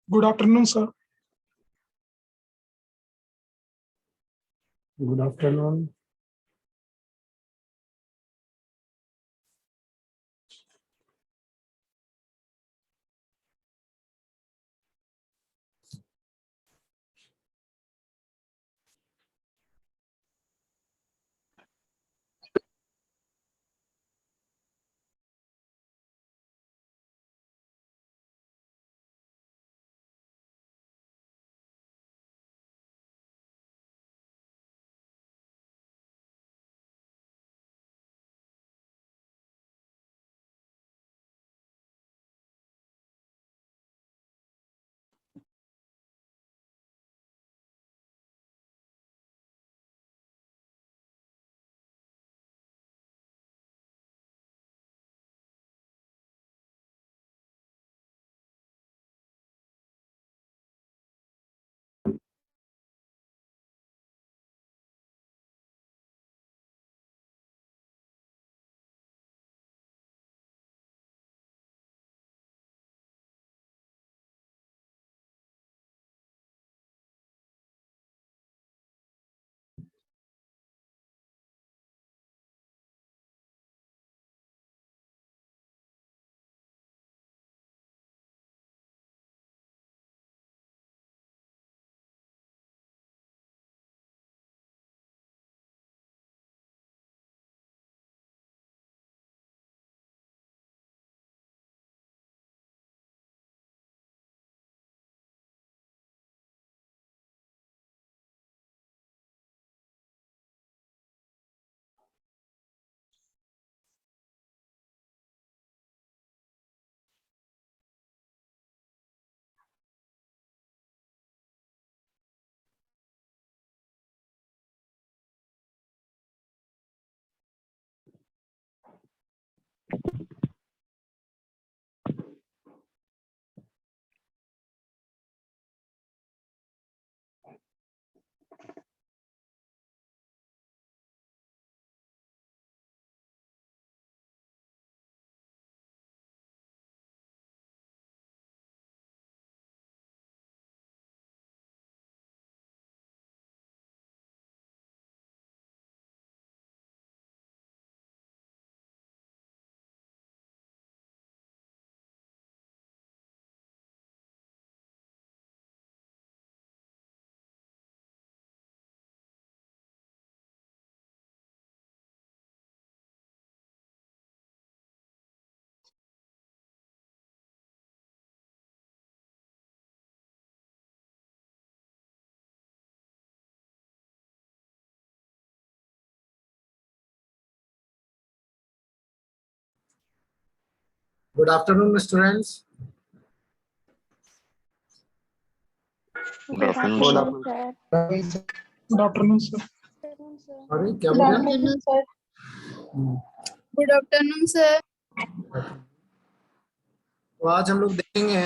Good afternoon, sir. Good afternoon. Good afternoon, students. Good afternoon, sir. Good afternoon, sir. Sorry, क्या बोल रहे हैं? sir. Good afternoon, sir. तो आज हम लोग देखेंगे,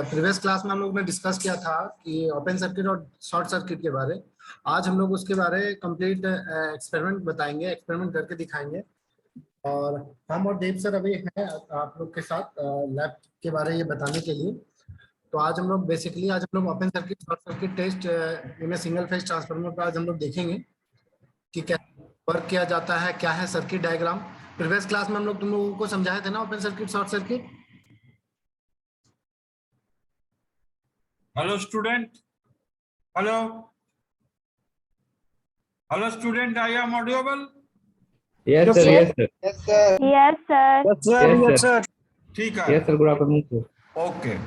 प्रीवियस क्लास में हम लोग ने डिस्कस किया था कि ओपन सर्किट और शॉर्ट सर्किट के बारे। आज हम लोग उसके बारे कंप्लीट एक्सपेरिमेंट बताएंगे, एक्सपेरिमेंट करके दिखाएंगे। और हम और देव सर अभी हैं आप लोग के साथ लैब के बारे ये बताने के लिए। तो आज हम लोग basically open circuit short circuit test in single phase transformer पर आज हम लोग देखेंगे कि क्या वर्क किया जाता है, क्या है सर्किट डायग्राम। प्रीवियस क्लास में हम लोग तुम लोगों को समझाए थे ना open circuit short circuit. Hello, student. Hello. Hello, student. I am audible. Yes, sir. Yes, sir. Yes, sir. Yes, sir. Yes, sir. ठीक है. Yes, sir. Good afternoon, sir. Okay.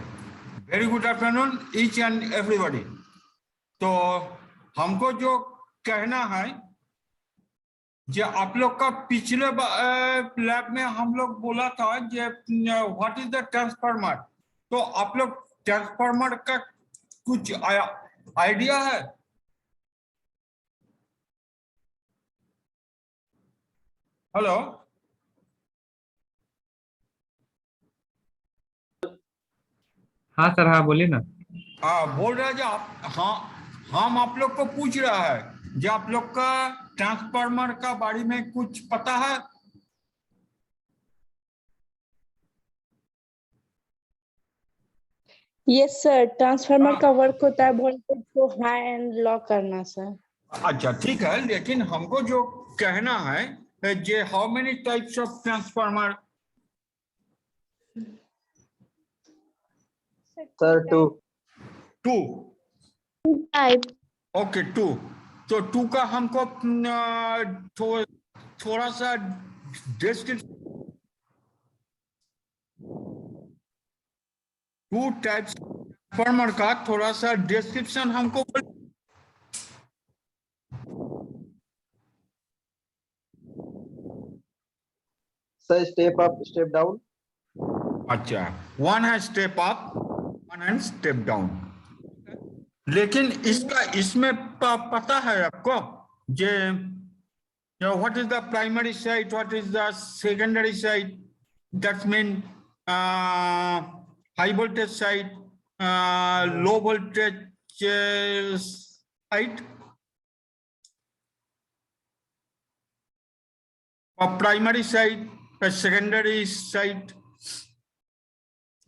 Very good afternoon, each and everybody. तो हमको जो कहना है, जो आप लोग का पिछले लैब में हम लोग बोला था, जो व्हाट इज द ट्रांसफार्मर, तो आप लोग ट्रांसफार्मर का कुछ आइडिया है? हेलो, हाँ सर, हाँ बोलिए ना। हाँ बोल रहे हैं जो आप, हाँ हम आप लोग को पूछ रहा है जो आप लोग का ट्रांसफार्मर का बारे में कुछ पता है? यस सर, ट्रांसफार्मर का वर्क होता है वोल्टेज को हाई एंड लो करना सर। अच्छा ठीक है, लेकिन हमको जो कहना है जे how many types of transformer? Sir 2 two. Type. Okay, two. तो टू का हमको थोड़ा सा डिस्क्रिप्शन, टू टाइप्स ट्रांसफार्मर का थोड़ा सा डिस्क्रिप्शन हमको sir step up step down. अच्छा, वन है स्टेप अप, वन है स्टेप डाउन। लेकिन इसका इसमें पता है आपको जे what is the primary side, what is the secondary side? That's mean high voltage side, low voltage side. Primary side, secondary side,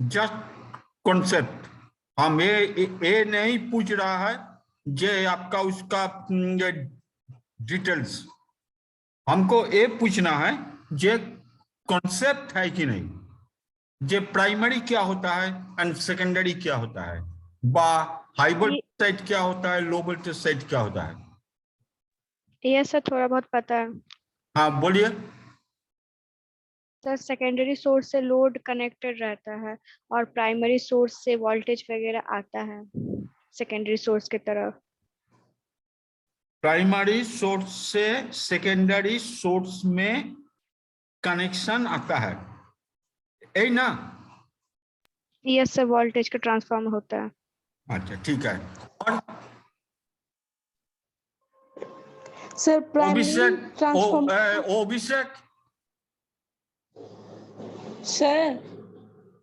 just concept. हम ये नहीं पूछ रहा है जे आपका उसका डिटेल्स, हमको ये पूछना है जे कॉन्सेप्ट है कि नहीं, जे प्राइमरी क्या होता है एंड सेकेंडरी क्या होता है, बा हाई वोल्टेज साइड क्या होता है, लो वोल्टेज साइड क्या होता है। ये सर थोड़ा बहुत पता है। हाँ बोलिए। सर सेकेंडरी सोर्स से लोड कनेक्टेड रहता है और प्राइमरी सोर्स से वोल्टेज वगैरह आता है सेकेंडरी सोर्स की तरफ। प्राइमरी सोर्स से सेकेंडरी सोर्स में कनेक्शन आता है, यही ना? यस सर, वोल्टेज का ट्रांसफार्मर होता है। अच्छा ठीक है। और सर प्राइमरी अभिषेक, ट्रांसफार्मर अभिषेक, सर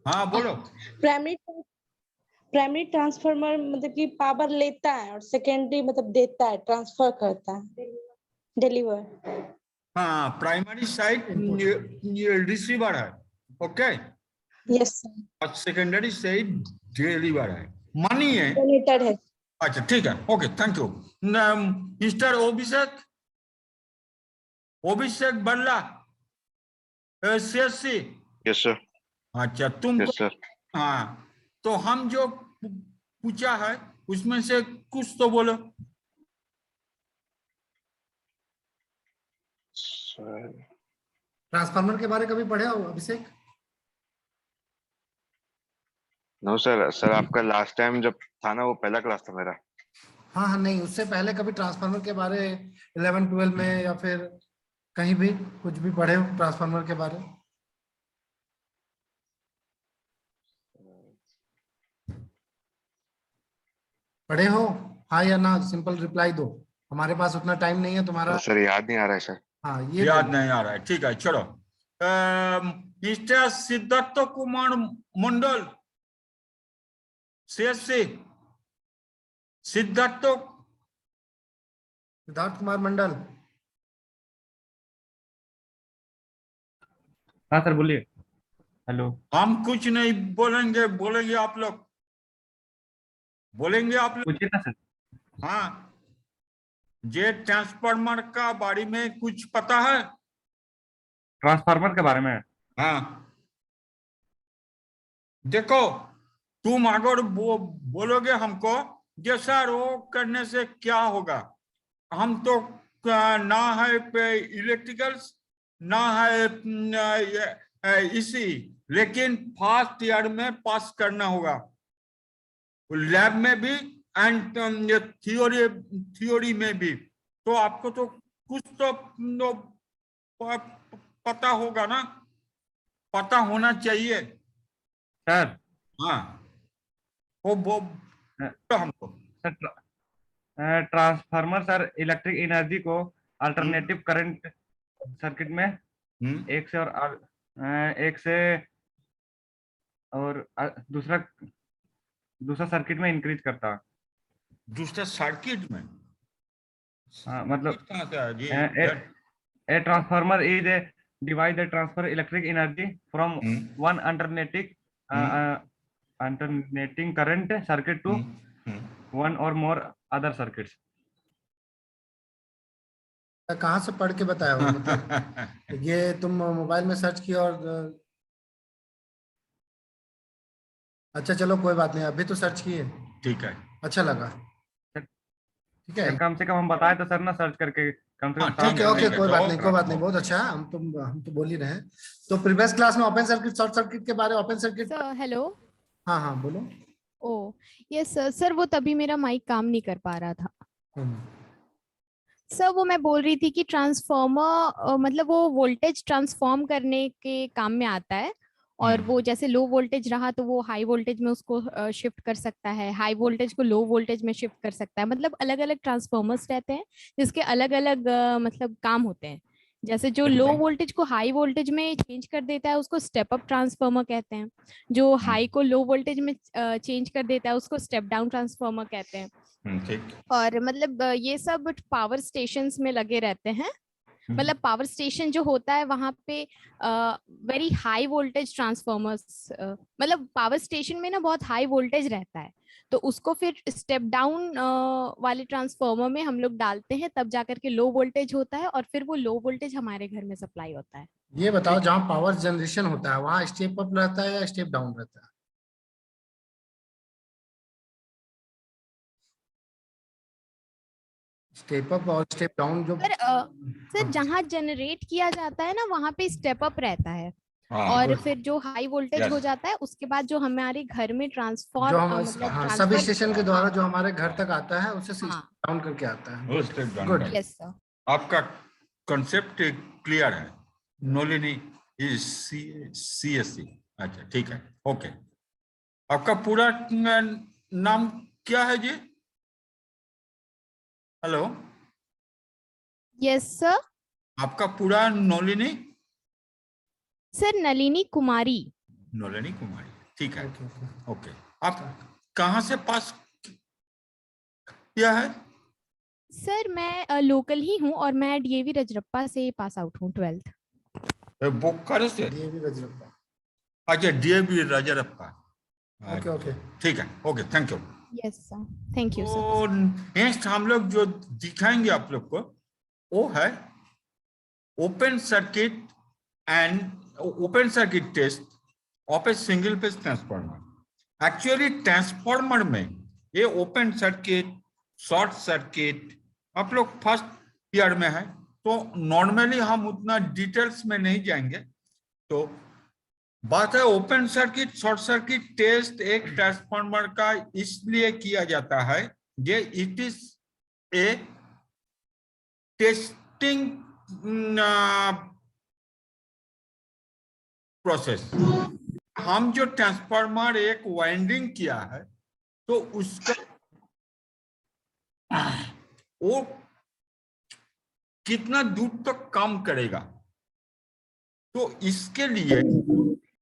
हाँ बोलो। प्राइमरी ट्रांसफार्मर मतलब कि पावर लेता है और सेकेंडरी मतलब देता है, ट्रांसफर करता है, डिलीवर। हाँ, प्राइमरी साइड रिसीवर है, ओके। यस सर, और सेकेंडरी साइड डिलीवर है, मानिए। जनरेटर है। अच्छा ठीक है, ओके, थैंक यू। मिस्टर अभिषेक, अभिषेक बल्ला, सीएससी। Yes sir. अच्छा तुम, यस सर। हाँ, तो हम जो पूछा है उसमें से कुछ तो बोलो। ट्रांसफार्मर के बारे कभी पढ़े हो अभिषेक? नो सर, सर आपका लास्ट टाइम जब था ना वो पहला क्लास था मेरा। हाँ हाँ, नहीं उससे पहले कभी ट्रांसफार्मर के बारे 11-12 में या फिर कहीं भी कुछ भी पढ़े हो ट्रांसफार्मर के बारे? पढ़े हो? हाँ या ना, सिंपल रिप्लाई दो, हमारे पास उतना टाइम नहीं है तुम्हारा। सर याद नहीं आ रहा है सर। हाँ ये याद नहीं आ रहा है, ठीक है चलो। Mister Siddharth Kumar Mandal, CSC. सिद्धार्थ कुमार मंडल। हाँ सर बोलिए। हेलो। हम कुछ नहीं बोलेंगे, बोलेंगे आप लोग, बोलेंगे आप लोग। पूछिए ना सर। हाँ, जे ट्रांसफार्मर का बारे में कुछ पता है? ट्रांसफार्मर के बारे में? हाँ, देखो तुम अगर बोलोगे हमको जे सर वो करने से क्या होगा, हम तो ना है इलेक्ट्रिकल्स, ना है इसी, लेकिन फर्स्ट ईयर में पास करना होगा, लैब में भी एंड थियोरी में भी। तो आपको तो कुछ तो पता होगा ना, पता होना चाहिए। सर हाँ वो तो हमको sir transformer sir electric energy को अल्टरनेटिव करंट सर्किट में एक से और दूसरा सर्किट में इंक्रीज करता। दूसरा सर्किट में मतलब कहाँ से आया जी? a transformer is a device that transfer electric energy from one alternating current circuit to one or more other circuits. कहाँ से पढ़ के बताया हो? मतलब ये तुम मोबाइल में सर्च किया और अच्छा चलो कोई बात नहीं, अभी तो सर्च किए, ठीक है, अच्छा लगा, ठीक है, कम से कम हम बताए तो सर ना सर्च करके कम से कम। ठीक है, ओके, कोई बात नहीं, कोई बात नहीं, बहुत अच्छा है, हम तो बोल ही रहे हैं। तो प्रीवियस क्लास में ओपन सर्किट शॉर्ट सर्किट के बारे में, ओपन सर्किट। हेलो। हाँ बोलो। ओ यस सर, वो तभी मेरा माइक काम नहीं कर पा रहा था। सर वो मैं बोल रही थी कि ट्रांसफार्मर मतलब वो वोल्टेज ट्रांसफॉर्म करने के काम में आता है, और वो जैसे लो वोल्टेज रहा तो वो हाई वोल्टेज में उसको शिफ्ट कर सकता है, हाई वोल्टेज को लो वोल्टेज में शिफ्ट कर सकता है। मतलब अलग अलग ट्रांसफॉर्मर्स रहते हैं जिसके अलग अलग मतलब काम होते हैं। जैसे जो लो वोल्टेज को हाई वोल्टेज में चेंज कर देता है उसको स्टेप अप ट्रांसफार्मर कहते हैं, जो हाई को लो वोल्टेज में चेंज कर देता है उसको स्टेप डाउन ट्रांसफार्मर कहते हैं। और मतलब ये सब पावर स्टेशंस में लगे रहते हैं। मतलब पावर स्टेशन जो होता है वहां पे वेरी हाई वोल्टेज ट्रांसफार्मर्स, मतलब पावर स्टेशन में ना बहुत हाई वोल्टेज रहता है, तो उसको फिर स्टेप डाउन वाले ट्रांसफार्मर में हम लोग डालते हैं, तब जाकर के लो वोल्टेज होता है और फिर वो लो वोल्टेज हमारे घर में सप्लाई होता है। ये बताओ, जहाँ पावर जनरेशन होता है वहाँ स्टेप अप रहता है या स्टेप डाउन रहता है? स्टेप अप और स्टेप डाउन जो सर जहाँ जनरेट किया जाता है ना वहाँ पे स्टेप अप रहता है, और फिर जो हाई वोल्टेज हो जाता है उसके बाद जो हमारे घर में ट्रांसफॉर्म सब स्टेशन के द्वारा जो हमारे घर तक आता है उसे डाउन करके आता है। गुड, यस सर, आपका कॉन्सेप्ट क्लियर है। Nalini is CSC। अच्छा ठीक है, ओके। आपका पूरा नाम क्या है जी? Hello, yes sir. आपका पूरा नलिनी? सर नलिनी कुमारी। नलिनी कुमारी, ठीक है, ओके। आप कहाँ से पास किया है? सर मैं लोकल ही हूँ और मैं DAV रजरप्पा से पास आउट हूँ 12th। बोकारो से? DAV रजरप्पा। अच्छा, DAV रजरप्पा, ओके, ठीक है, okay, thank you. Yes sir, thank you sir. और नेक्स्ट हम लोग जो दिखाएंगे आप लोग को वो है open circuit test of a single phase transformer. Actually transformer में ये ओपन सर्किट, शॉर्ट सर्किट आप लोग फर्स्ट ईयर में है, तो नॉर्मली हम उतना डिटेल्स में नहीं जाएंगे। तो बात है open circuit short circuit test एक ट्रांसफार्मर का इसलिए किया जाता है ये it is a testing process. हम जो ट्रांसफार्मर एक वाइंडिंग किया है तो उसका वो कितना दूर तक काम करेगा, तो इसके लिए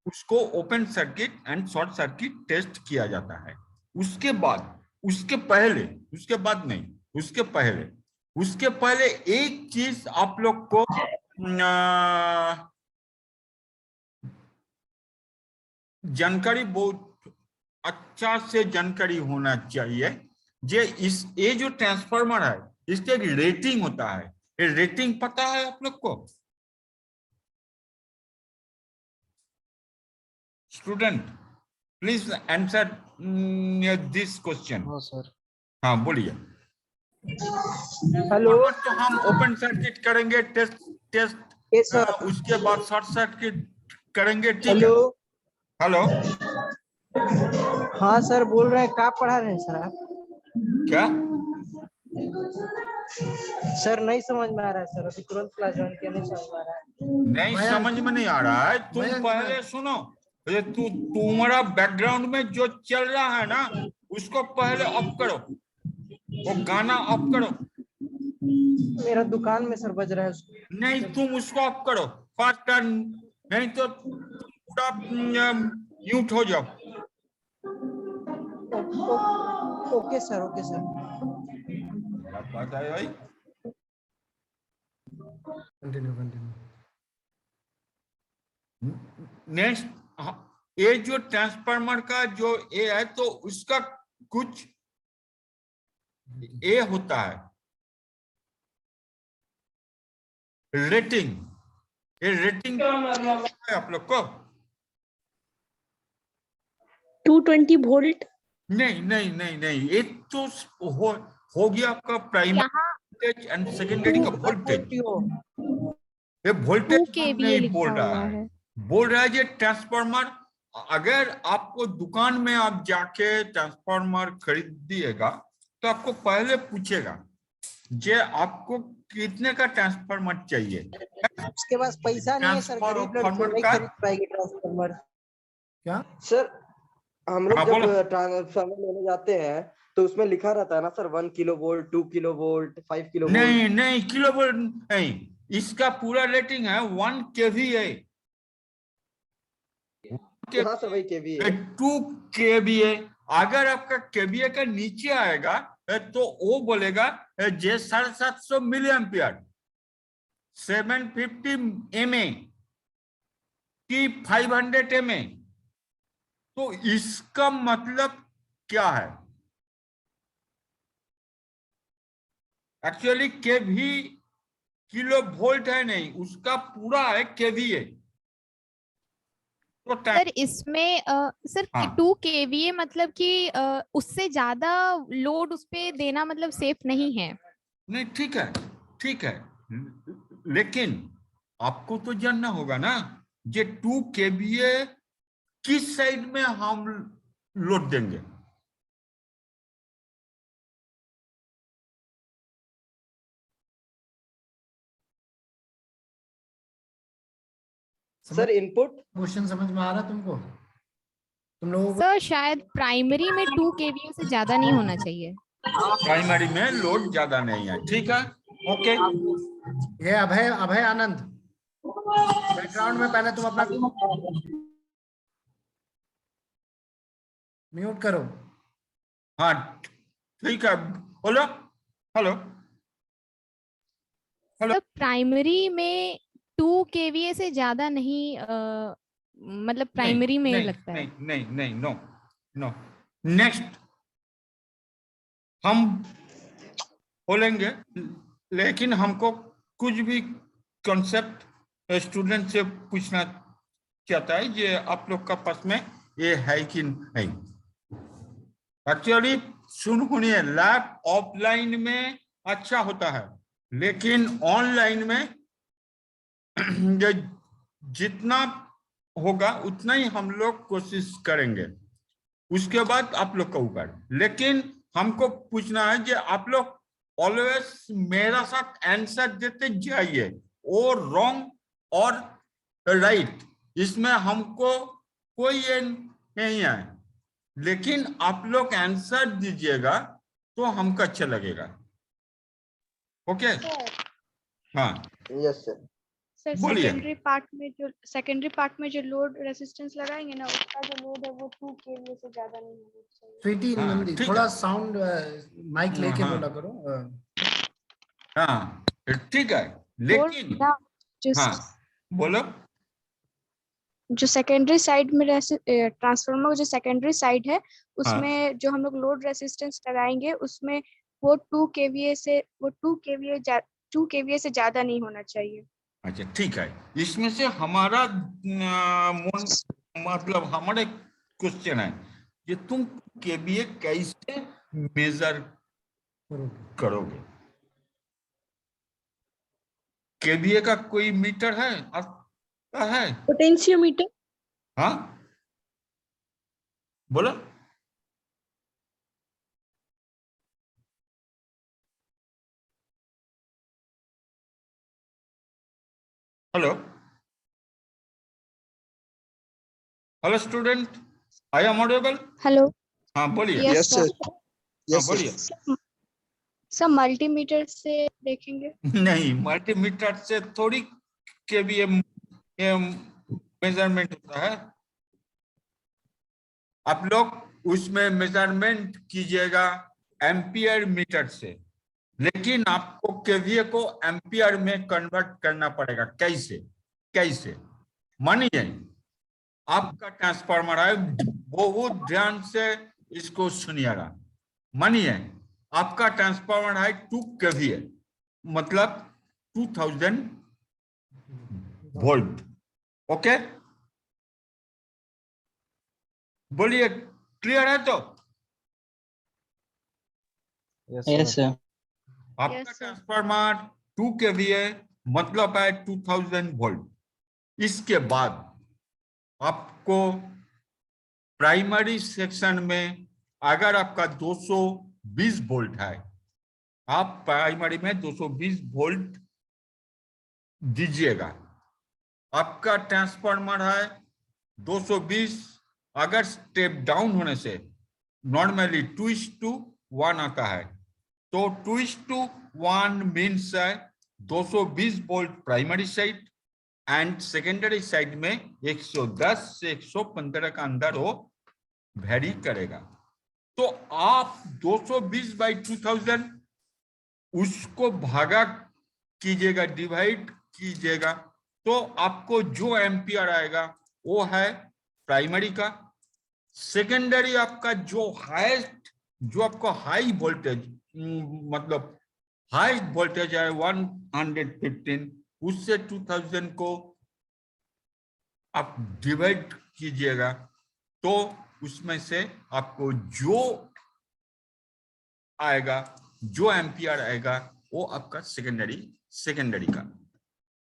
उसको open circuit and short circuit test किया जाता है। उसके पहले एक चीज आप लोग को जानकारी बहुत अच्छा से जानकारी होना चाहिए। ये जो ट्रांसफार्मर है इसके एक रेटिंग होता है। ये रेटिंग पता है आप लोग को? Student please answer this question. हाँ सर। हाँ बोलिए। हेलो, तो हम ओपन सर्किट करेंगे टेस्ट उसके बाद शॉर्ट सर्किट करेंगे, ठीक है? हेलो, हाँ सर बोल रहे हैं, कहाँ पढ़ा रहे हैं सर आप? क्या सर नहीं समझ में आ रहा है सर, अभी तुरंत क्लास ज्वाइन किया, नहीं समझ में आ रहा है। नहीं समझ में नहीं आ रहा है? तुम पहले सुनो, ये तुम्हारा बैकग्राउंड में जो चल रहा है ना, उसको पहले ऑफ करो, वो गाना ऑफ करो। मेरा दुकान में सर बज रहा है उसको। नहीं, तुम उसको ऑफ करो फास्ट टर्न, नहीं तो पूरा म्यूट हो जाओ। Okay sir, okay sir. क्या बात है भाई? Continue continue. नेक्स्ट, ये जो ट्रांसफार्मर का जो ए है, तो उसका कुछ ए होता है रेटिंग। ये रेटिंग है आप लोग को? 220 वोल्ट। नहीं नहीं नहीं नहीं, ये तो हो गया आपका प्राइमरी वोल्टेज एंड सेकेंडरी का वोल्टेज। ये वोल्टेज 2 kVA नहीं लिखा बोल रहा हुआ है, है। बोल रहा है ये ट्रांसफार्मर। अगर आपको दुकान में आप जाके ट्रांसफार्मर खरीदिएगा तो आपको पहले पूछेगा जे आपको कितने का ट्रांसफार्मर चाहिए। उसके पास पैसा नहीं है सर, गरीब लड़के नहीं का खरीद पाएंगे ट्रांसफार्मर। क्या सर हम लोग हाँ, जब बोलो। ट्रांसफार्मर लेने जाते हैं तो उसमें लिखा रहता है ना sir, 1 kilo volt, 2 kilo volt, 5 kilo volt. नहीं नहीं, किलो वोल्ट नहीं, इसका पूरा रेटिंग है 1 kVA। हाँ सर, वही केवीए। 2 kVA। अगर आपका kVA का नीचे आएगा तो वो बोलेगा जे 750 मिली एम्पियर, 750 mA की 500 mA। तो इसका मतलब क्या है? एक्चुअली केवी किलो वोल्ट है नहीं, उसका पूरा है केवीए। तो सर इसमें सर हाँ। 2 kVA मतलब कि उससे ज्यादा लोड उस पे देना मतलब सेफ नहीं है। नहीं, ठीक है ठीक है, लेकिन आपको तो जानना होगा ना ये 2 kVA किस साइड में हम लोड देंगे। सर इनपुट क्वेश्चन समझ में आ रहा तुमको? तुम लोगों को सर शायद प्राइमरी में 2 kVA से ज्यादा नहीं होना चाहिए। प्राइमरी में लोड ज्यादा नहीं है, ठीक है, ओके। ये अभय अभय आनंद, बैकग्राउंड में पहले तुम अपना म्यूट करो। हाँ ठीक है, बोलो। Hello hello. सर प्राइमरी में 2 kVA से ज्यादा नहीं मतलब प्राइमरी में नहीं, लगता है। नहीं नहीं नहीं, नो नो। नेक्स्ट हम बोलेंगे, लेकिन हमको कुछ भी कॉन्सेप्ट स्टूडेंट से पूछना चाहता है, ये आप लोग का पास में ये है कि नहीं। एक्चुअली सुनिए, लैब ऑफलाइन में अच्छा होता है, लेकिन ऑनलाइन में जितना होगा उतना ही हम लोग कोशिश करेंगे, उसके बाद आप लोग का ऊपर। लेकिन हमको पूछना है कि आप लोग ऑलवेज मेरा साथ आंसर देते जाइए, और रॉन्ग और राइट इसमें हमको कोई ये नहीं है, लेकिन आप लोग आंसर दीजिएगा तो हमको अच्छा लगेगा। ओके हाँ यस सर। सर बोलिए। सेकेंडरी पार्ट में जो लोड रेजिस्टेंस लगाएंगे ना, उसका जो लोड है वो 2 kVA से ज्यादा नहीं होना चाहिए। स्वीटी हाँ, नंदी, ठीक थोड़ा है। साउंड माइक लेके हाँ। बोला करो। हाँ ठीक है, लेकिन हाँ बोलो। जो सेकेंडरी साइड में ट्रांसफार्मर जो सेकेंडरी साइड है, हाँ। उसमें जो हम लोग लोड रेजिस्टेंस लगाएंगे उसमें वो 2 kVA से ज्यादा नहीं होना चाहिए। अच्छा ठीक है, इसमें से हमारा मतलब हमारे क्वेश्चन है कि तुम केवीए कैसे मेजर करोगे। केवीए का कोई मीटर है आपका है? पोटेंशियोमीटर। हाँ बोलो। Hello. Hello student, I am audible? Hello. हाँ बोलिए। Yes sir. हाँ बोलिए। सर मल्टीमीटर से देखेंगे? नहीं, मल्टीमीटर से थोड़ी के भी मेजरमेंट होता है। आप लोग उसमें मेजरमेंट कीजिएगा एम्पियर मीटर से, लेकिन आपको केवीए को एम्पियर में कन्वर्ट करना पड़ेगा। कैसे? कैसे मानिए, आपका ट्रांसफार्मर है, बहुत ध्यान से इसको सुनिएगा। मानिए आपका ट्रांसफार्मर है 2 केवीए, मतलब 2000 वोल्ट। ओके, बोलिए, क्लियर है? तो यस सर। आपका ट्रांसफार्मर 2 केवीए मतलब है 2000 वोल्ट। इसके बाद आपको प्राइमरी सेक्शन में अगर आपका 220 वोल्ट है, आप प्राइमरी में 220 वोल्ट दीजिएगा। आपका ट्रांसफार्मर है 220, अगर स्टेप डाउन होने से नॉर्मली 2:1 आता है, तो 2:1 मीन्स है 220 volt primary side and secondary side में 110 से 115 का अंदर वो वेरी करेगा। तो आप 220/2000 उसको भागा कीजिएगा, डिवाइड कीजिएगा, तो आपको जो एम्पियर आएगा वो है प्राइमरी का। सेकेंडरी आपका जो हाईएस्ट, जो आपको हाई वोल्टेज मतलब हाई वोल्टेज है 115, उससे 2000 को आप डिवाइड कीजिएगा, तो उसमें से आपको जो आएगा, जो एम्पियर आएगा, वो आपका सेकेंडरी का।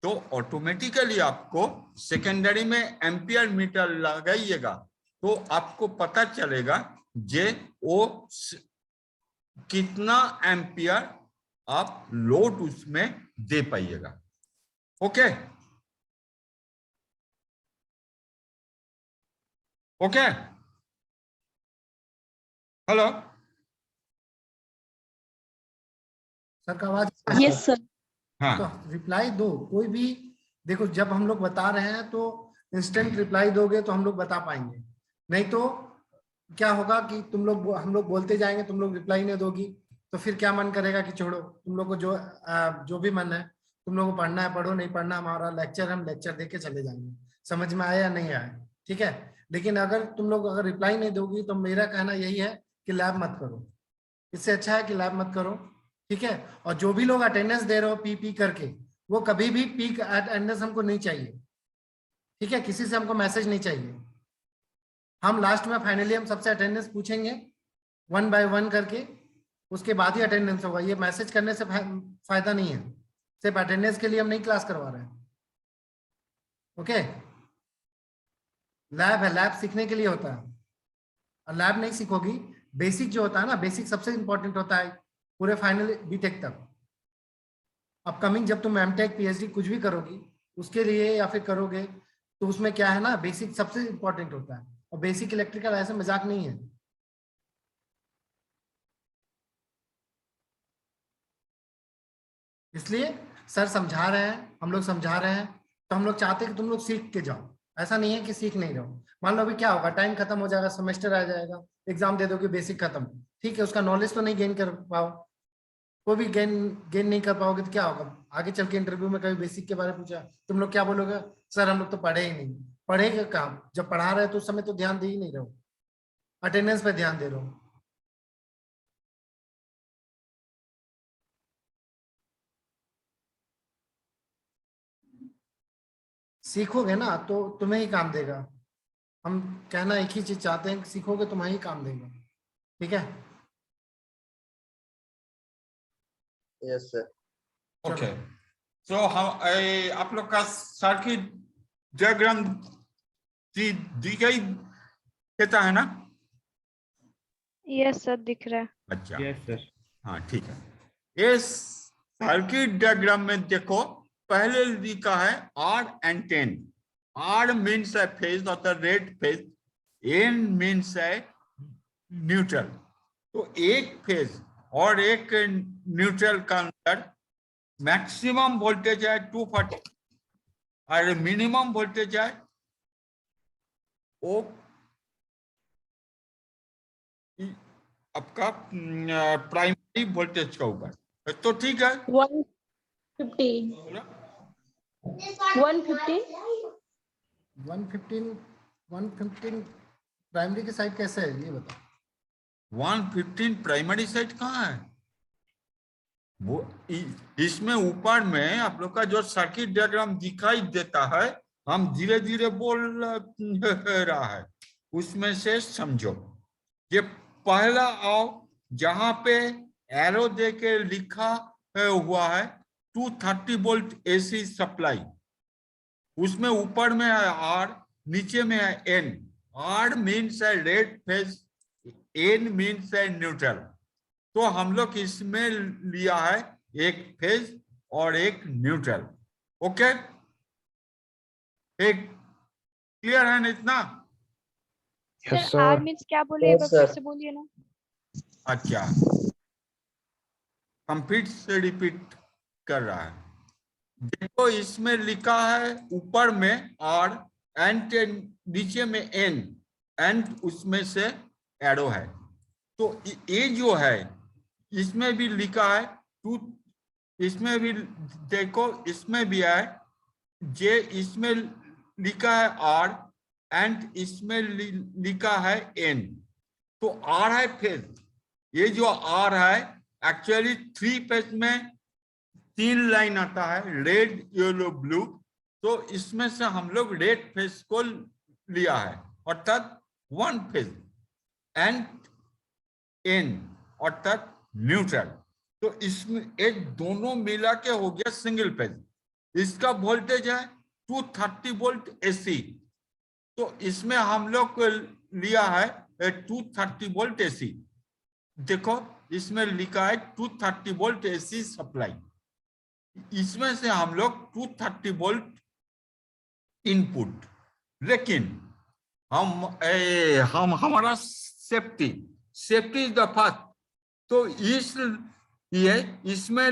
तो ऑटोमेटिकली आपको सेकेंडरी में एम्पियर मीटर लगाइएगा, तो आपको पता चलेगा जे वो कितना एम्पियर आप लोड उसमें दे पाइएगा। ओके ओके, हेलो सर का आवाज? Yes sir. हाँ, तो रिप्लाई दो कोई भी। देखो, जब हम लोग बता रहे हैं तो इंस्टेंट रिप्लाई दोगे तो हम लोग बता पाएंगे, नहीं तो क्या होगा कि हम लोग बोलते जाएंगे, तुम लोग रिप्लाई नहीं दोगी, तो फिर क्या मन करेगा कि छोड़ो, तुम लोग को जो भी मन है, तुम लोग को पढ़ना है पढ़ो, नहीं पढ़ना हमारा लेक्चर, हम लेक्चर दे के चले जाएंगे, समझ में आया या नहीं आया, ठीक है। लेकिन अगर तुम लोग अगर रिप्लाई नहीं दोगी तो मेरा कहना यही है कि लैब मत करो, इससे अच्छा है कि लैब मत करो, ठीक है। और जो भी लोग अटेंडेंस दे रहे हो पी करके, वो कभी भी पीक अटेंडेंस हमको नहीं चाहिए, ठीक है। किसी से हमको मैसेज नहीं चाहिए। हम लास्ट में फाइनली हम सबसे अटेंडेंस पूछेंगे 1 by 1 करके, उसके बाद ही अटेंडेंस होगा। ये मैसेज करने से फायदा नहीं है, सिर्फ अटेंडेंस के लिए हम नहीं क्लास करवा रहे हैं। ओके, लैब है, लैब सीखने के लिए होता है, और लैब नहीं सीखोगी, बेसिक जो होता है ना, बेसिक सबसे इंपॉर्टेंट होता है पूरे फाइनल बीटेक तक। अपकमिंग जब तुम एमटेक पीएचडी कुछ भी करोगी उसके लिए या फिर करोगे, तो उसमें क्या है ना, बेसिक सबसे इंपॉर्टेंट होता है, और बेसिक इलेक्ट्रिकल ऐसे मजाक नहीं है। इसलिए सर समझा रहे हैं, हम लोग समझा रहे हैं, तो हम लोग चाहते हैं कि तुम लोग सीख के जाओ, ऐसा नहीं है कि सीख नहीं रहो। मान लो अभी क्या होगा, टाइम खत्म हो जाएगा, सेमेस्टर आ जाएगा, एग्जाम दे दोगे, बेसिक खत्म, ठीक है, उसका नॉलेज तो नहीं गेन कर पाओ, कोई भी गेन नहीं कर पाओगे, तो क्या होगा आगे चल के इंटरव्यू में कभी बेसिक के बारे में पूछा, तुम लोग क्या बोलोगे, सर हम लोग तो पढ़े ही नहीं। पढ़ेगा काम, जब पढ़ा रहे तो उस समय तो ध्यान दे ही नहीं रहो, अटेंडेंस पे ध्यान दे रहो। सीखोगे ना तो तुम्हें ही काम देगा। हम कहना एक ही चीज चाहते हैं कि सीखोगे तुम्हें ही काम देगा, ठीक है। Yes sir. ओके। सो हम आप लोग का सर्किट डायग्राम दिखाई देता है ना? यस सर, दिख रहा है। अच्छा, यस सर। हाँ ठीक है। इस सर्किट डायग्राम में देखो, पहले लिखा है R and 10, R means a phase of the red phase, N means a neutral. तो एक फेज और एक न्यूट्रल का अंदर मैक्सिमम वोल्टेज है 240 और मिनिमम वोल्टेज है वो आपका प्राइमरी वोल्टेज का ऊपर। तो ठीक है 150 115 प्राइमरी की साइड कैसे है ये बताओ। 115 प्राइमरी साइड कहाँ है? वो इसमें ऊपर में आप लोग का जो सर्किट डायग्राम दिखाई देता है, हम धीरे धीरे बोल रहा है, उसमें से समझो। ये पहला आओ जहां पे एरो दे के लिखा हुआ है 230 वोल्ट एसी सप्लाई, उसमें ऊपर में है R, नीचे में है N। R मीन्स है रेड फेज, N मीन्स है न्यूट्रल। तो हम लोग इसमें लिया है एक फेज और एक न्यूट्रल। ओके, एक क्लियर है ना इतना? सर आर मींस क्या बोले, एक बार फिर से बोलिए ना। अच्छा, कंप्लीट से रिपीट कर रहा है। देखो इसमें लिखा है ऊपर में R एंड नीचे में N एंड उसमें से एरो है। तो ये जो है इसमें भी लिखा है टू, इसमें भी देखो इसमें भी है जे, इसमें लिखा है R एंड इसमें लिखा है N। तो R है फेज, ये जो R है एक्चुअली 3 फेज में 3 लाइन आता है, रेड येलो ब्लू। तो इसमें से हम लोग रेड फेज को लिया है, अर्थात 1 फेज एंड N अर्थात न्यूट्रल। तो इसमें एक दोनों मिला के हो गया सिंगल फेज। इसका वोल्टेज है 230 वोल्ट एसी। तो इसमें हम लोग को लिया है 230 वोल्ट एसी। देखो इसमें लिखा है 230 वोल्ट एसी सप्लाई। इसमें से हम लोग 230 वोल्ट इनपुट, लेकिन हम हमारा सेफ्टी इज द फर्स्ट। तो इसलिए इसमें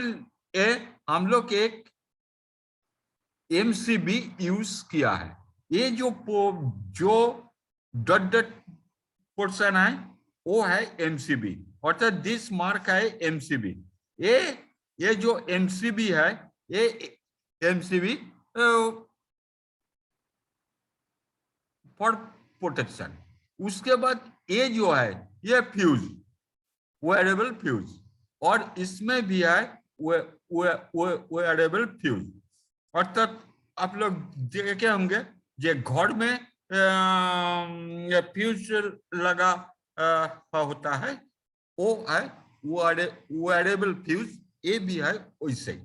हम लोग एक MCB यूज किया है। ये जो डॉट डॉट पोर्शन है वो है MCB, अर्थात दिस मार्क है MCB। ये जो MCB है ये MCB फॉर प्रोटेक्शन। उसके बाद ये जो है ये फ्यूज, वेरिएबल फ्यूज, और इसमें भी है वेरिएबल फ्यूज। अर्थात आप लोग देखे होंगे जे घर में फ्यूज लगा होता है, वो है वेरिएबल फ्यूज, ये भी है वैसे।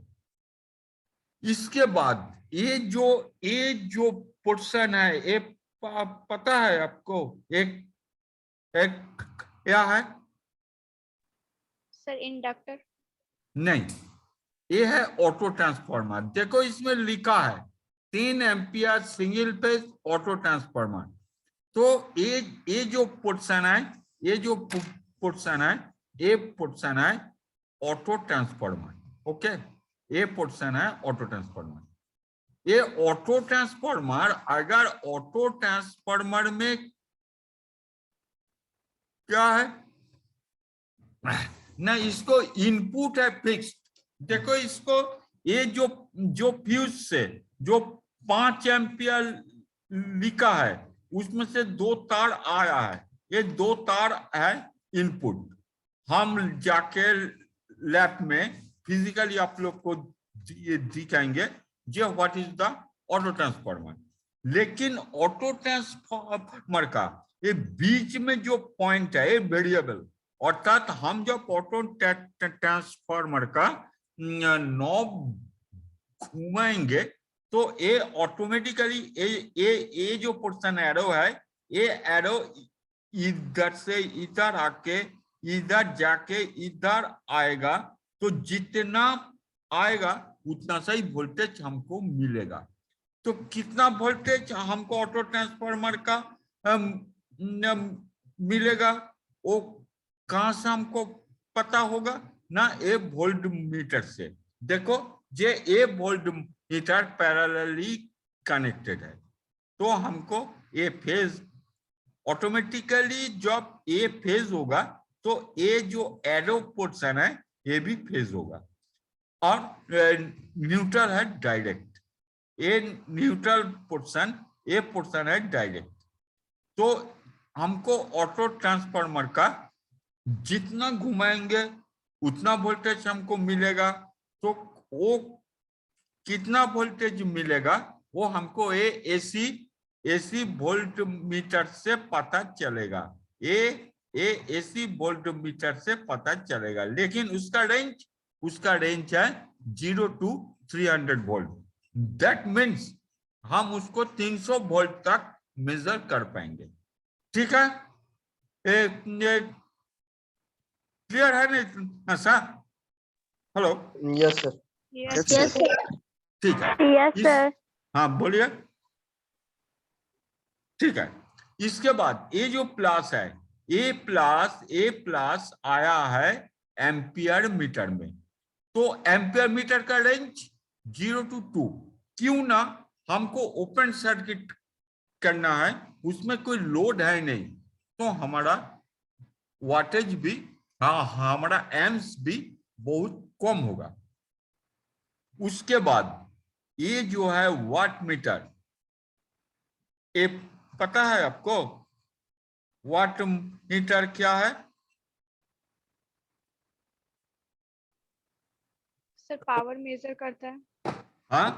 इसके बाद ये जो पोर्शन है ये पता है आपको एक क्या है? सर इंडक्टर नहीं, ये है ऑटो ट्रांसफार्मर। देखो इसमें लिखा है 3 ampere single phase auto transformer. तो ये जो पोर्शन है, ये पोर्शन है ऑटो ट्रांसफार्मर। ओके, ये पोर्शन है ऑटो ट्रांसफार्मर। ये ऑटो ट्रांसफार्मर, अगर ऑटो ट्रांसफार्मर में क्या है ना, इसको इनपुट है फिक्स्ड। देखो इसको ये जो फ्यूज से जो 5 एम्पियर लिखा है उसमें से 2 तार आया है, ये 2 तार है इनपुट। हम जाके लैब में फिजिकली आप लोग को ये दिखाएंगे जो what is the auto transformer. लेकिन ऑटो ट्रांसफार्मर का ये बीच में जो पॉइंट है ये वेरिएबल, अर्थात हम जब ऑटो ट्रांसफार्मर का नॉब घुमाएंगे तो ये ऑटोमेटिकली ये जो पोर्शन एरो है, ये एरो इधर से इधर आके इधर जाके इधर आएगा। तो जितना आएगा उतना सही वोल्टेज हमको मिलेगा। तो कितना वोल्टेज हमको ऑटो ट्रांसफार्मर का मिलेगा, वो कहां से हमको पता होगा ना, ए वोल्ट मीटर से। देखो ये ए वोल्ट मीटर पैरेलली कनेक्टेड है, तो हमको ए फेज ऑटोमेटिकली जब ए फेज होगा तो ए जो एरो पोर्शन है ये भी फेज होगा, और न्यूट्रल है direct, a neutral portion, A portion है डायरेक्ट। तो हमको ऑटो ट्रांसफार्मर का जितना घुमाएंगे उतना वोल्टेज हमको मिलेगा। तो वो कितना वोल्टेज मिलेगा वो हमको एसी वोल्ट मीटर से पता चलेगा, एसी वोल्ट मीटर से पता चलेगा। लेकिन उसका रेंज है 0 to 300 वोल्ट। दैट मीन्स हम उसको 300 वोल्ट तक मेजर कर पाएंगे। ठीक है, क्लियर है ना sir? Hello, yes sir. Yes ठीक है। Yes sir. हाँ बोलिए। ठीक है, इसके बाद ये जो प्लस है, ए प्लस आया है एम्पियर मीटर में। तो एम्पियर मीटर का रेंज 0 to 2। क्यों ना, हमको ओपन सर्किट करना है, उसमें कोई लोड है नहीं, तो हमारा वाटेज भी, हाँ हमारा एम्स भी बहुत कम होगा। उसके बाद ये जो है वाट मीटर, ये पता है आपको वाट मीटर क्या है? सर पावर मेजर करता है। हाँ,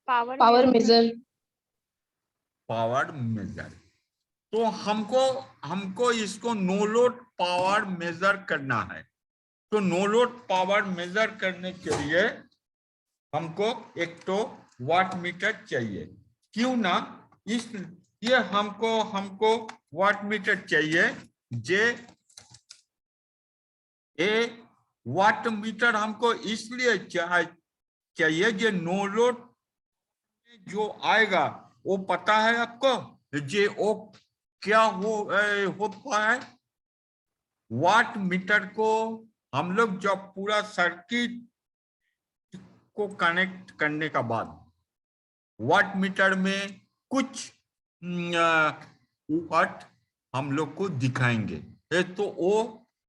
पावर मेजर। Power major. तो हमको इसको नो लोड पावर मेजर करना है। तो नो लोड पावर मेजर करने के लिए हमको एक तो वाट मीटर चाहिए। क्यों ना, ये हमको वाट मीटर चाहिए। वाट मीटर हमको इसलिए चाहिए जे नो लोड जो आएगा वो पता है आपको, जे वो क्या होता है। वाट मीटर को हम लोग जब पूरा सर्किट को कनेक्ट करने का बाद वाट मीटर में कुछ वाट हम लोग को दिखाएंगे। तो वो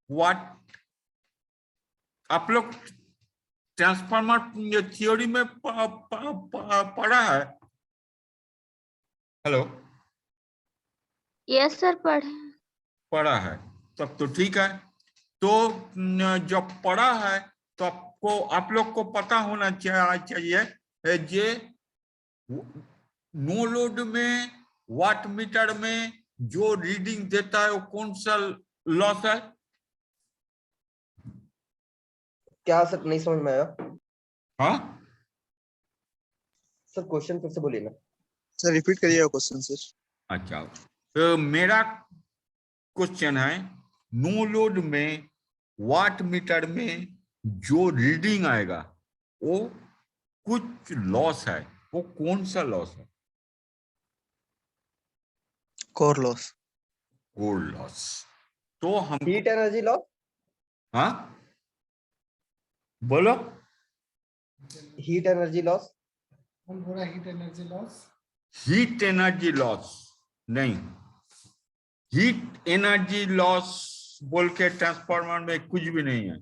वाट आप लोग ट्रांसफार्मर थ्योरी में पढ़ा है? हेलो, यस सर पढ़ा है, तब तो ठीक है। तो जब पढ़ा है तो आप लोग को पता होना चाहिए जे नो लोड में वाट मीटर में जो रीडिंग देता है वो कौन सा लॉस है? क्या सर, नहीं समझ में आया। हाँ सर क्वेश्चन फिर से बोलिए ना। सर रिपीट करिएगा क्वेश्चन सर। अच्छा, तो मेरा क्वेश्चन है नो लोड में वाट मीटर में जो रीडिंग आएगा वो कुछ लॉस है, वो कौन सा लॉस है? Core loss. Core loss. तो हम हीट एनर्जी लॉस। हाँ बोलो। Heat energy loss. Heat energy loss. Heat energy loss नहीं, हीट एनर्जी लॉस बोल के ट्रांसफार्मर में कुछ भी नहीं है।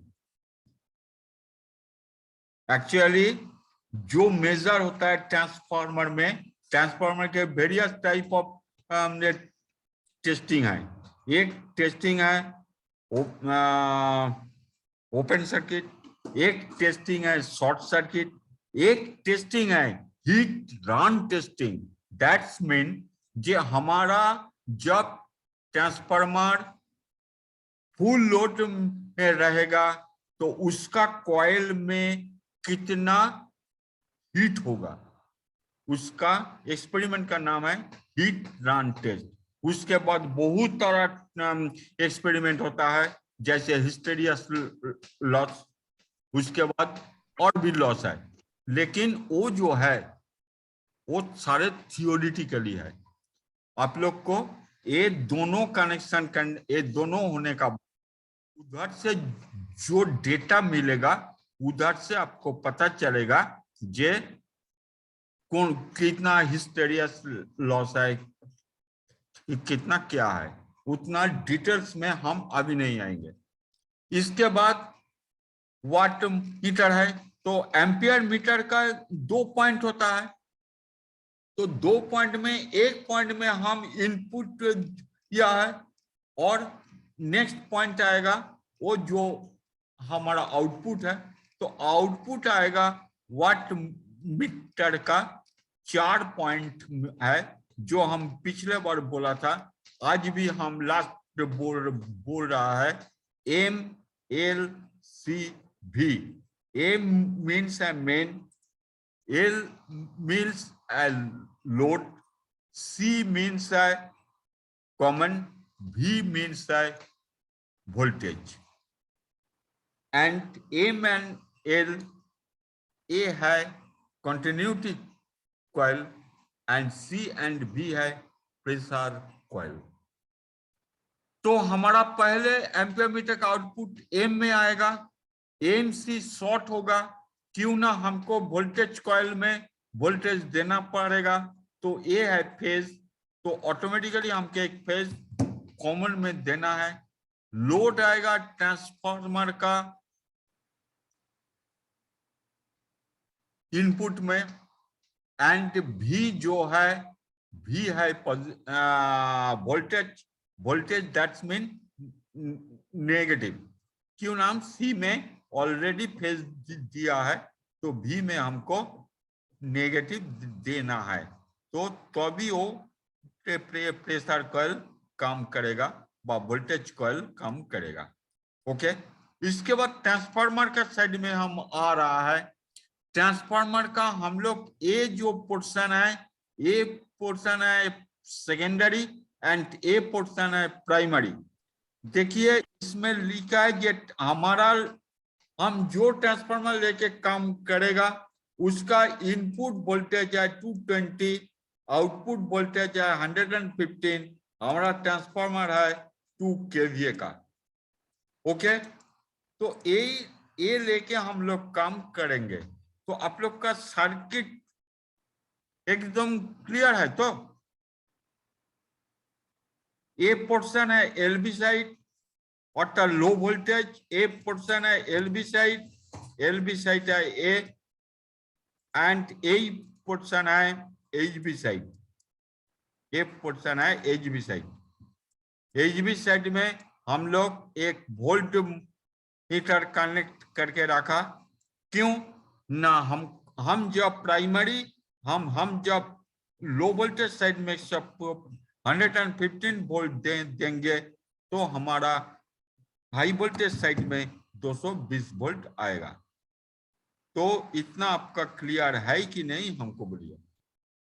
एक्चुअली जो मेजर होता है ट्रांसफार्मर में, ट्रांसफार्मर के वेरियस टाइप ऑफ टेस्टिंग है। एक टेस्टिंग है ओपन सर्किट, एक टेस्टिंग है शॉर्ट सर्किट, एक टेस्टिंग है heat run testing. That's mean जे हमारा जब ट्रांसफार्मर फुल लोड में रहेगा तो उसका कॉइल में कितना हीट होगा, उसका एक्सपेरिमेंट का नाम है हीट रन टेस्ट। उसके बाद बहुत तरह एक्सपेरिमेंट होता है, जैसे हिस्टेरियस लॉस, उसके बाद और भी लॉस है। लेकिन वो जो है वो सारे थियोरिटिकली है। आप लोग को ये दोनों कनेक्शन ये दोनों होने का उधर से जो डेटा मिलेगा उधर से आपको पता चलेगा जे कौन कितना हिस्टेरियस लॉस है, कितना क्या है, उतना डिटेल्स में हम अभी नहीं आएंगे। इसके बाद वाट मीटर है, तो एम्पियर मीटर का 2 पॉइंट होता है। तो 2 पॉइंट में एक पॉइंट में हम इनपुट किया है और नेक्स्ट पॉइंट आएगा वो जो हमारा आउटपुट है। तो आउटपुट आएगा वाट मीटर का 4 पॉइंट है, जो हम पिछले बार बोला था, आज भी हम लास्ट बोल रहा है M L C V. M means है main, L means load, C means है कॉमन, भी मीन्स है voltage. And M and L, A है continuity coil and C and B है प्रेशर कॉइल। तो हमारा पहले एम्पियर मीटर का output M में आएगा, एम सी शॉर्ट होगा, क्यों ना हमको वोल्टेज कॉइल में वोल्टेज देना पड़ेगा। तो ए है फेज, तो ऑटोमेटिकली हमको एक फेज कॉमन में देना है। लोड आएगा ट्रांसफार्मर का इनपुट में, एंड भी जो है भी है voltage, voltage that's mean negative. क्यों नाम सी में ऑलरेडी फेज दिया है, तो भी में हमको नेगेटिव देना है, तो तभी वो प्रेशर कॉइल काम करेगा व वोल्टेज कॉइल काम करेगा। ओके, इसके बाद ट्रांसफार्मर का साइड में हम आ रहा है। ट्रांसफार्मर का हम लोग ए जो पोर्शन है, ए पोर्शन है सेकेंडरी एंड ए पोर्शन है प्राइमरी। देखिए इसमें लिखा है कि हमारा हम जो ट्रांसफार्मर लेके काम करेगा उसका इनपुट वोल्टेज है 220, आउटपुट वोल्टेज है 115। हमारा ट्रांसफार्मर है 2 kVA का। ओके, तो ए लेके हम लोग काम करेंगे। तो आप लोग का सर्किट एकदम क्लियर है। तो ए पोर्शन है एलबी साइड और लो वोल्टेज, ए पोर्शन है एलबी साइड है ए, एंड ए पोर्शन है एचबी साइड, ए पोर्शन है एचबी साइड। एचबी साइड में हम लोग एक वोल्ट मीटर कनेक्ट करके रखा। क्यों ना हम जब प्राइमरी हम जब लो वोल्टेज साइड में सब 115 वोल्ट देंगे तो हमारा हाई वोल्टेज साइड में 220 वोल्ट आएगा। तो इतना आपका क्लियर है कि नहीं, हमको बोलिए।